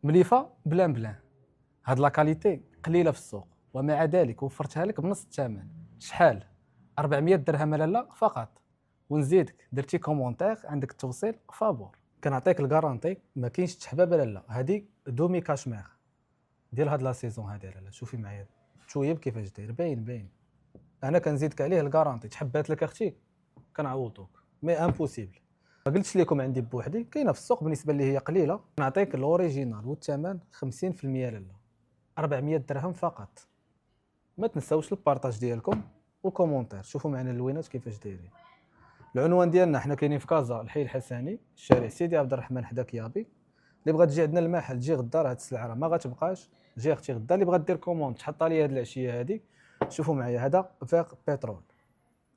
مليفه بلان هاد لا كاليتي قليله في السوق، ومع ذلك وفرتها لك بنص الثمن. شحال؟ 400 درهم لاله فقط، ونزيدك درتي كومونتير عندك التوصيل فابور. كنعطيك الكارونتي، ما كاينش تحبابه لاله. هادي دومي كاشمير ديال هاد لا سيزون هادي لاله. شوفي معايا تويب كيفاش داير، باين. انا كنزيدك عليه الكارونتي، تحبات لك اختي كنعوضوك، مي امبوسيبل. ما قلتش لكم عندي بوحدي، كاينه في السوق بالنسبه اللي هي قليله. نعطيك الاوريجينال والثمن 50% لاله، 400 درهم فقط. ما تنساوش البارطاج ديالكم والكومونتير. شوفوا معنا اللوينات كيفاش دايرين. العنوان ديالنا حنا كاينين في كازا الحي الحسني، الشارع سيدي عبد الرحمن حدا كيابي. اللي بغات تجي عندنا المحل تجي غدا، راه هاد السلعه راه ما غتبقاش. جي اختي غدا، اللي بغات دير كوموند تحط لي هاد العشيه هادي. شوفوا معايا هذا فاق بترول،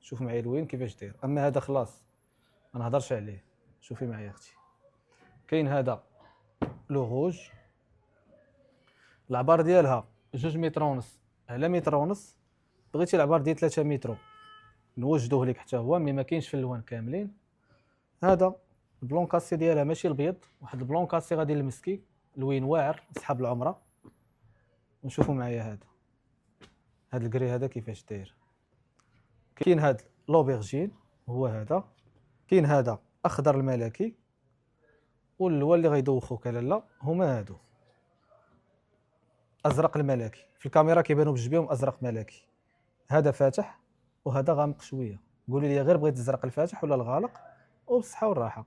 شوفوا معايا الوين كيفاش داير. اما هذا خلاص ما نهضرش عليه. شوفي معايا اختي، كاين هذا لو روج، العبار ديالها 2 متر ونص على متر ونص. بغيتي العبار ديال 3 متر نوجدوه لك حتى هو، مي ما كاينش في الالوان كاملين. هذا البلون كاسي ديالها ماشي البيض، واحد البلون كاسي غادي المسكي، الوين واعر صحاب العمره. ونشوفوا معايا هذا الكري هذا كيفاش داير. كاين هذا لوبيرجين هو هذا، كاين هذا اخضر الملكي، واللوا اللي غيدوخوك لاله هما هادو ازرق الملكي. في الكاميرا كيبانوا بجوج بهم ازرق ملكي. هذا فاتح وهذا غامق شويه. قولوا لي غير بغيت الزرق الفاتح ولا الغالق، وبالصحه والراحه.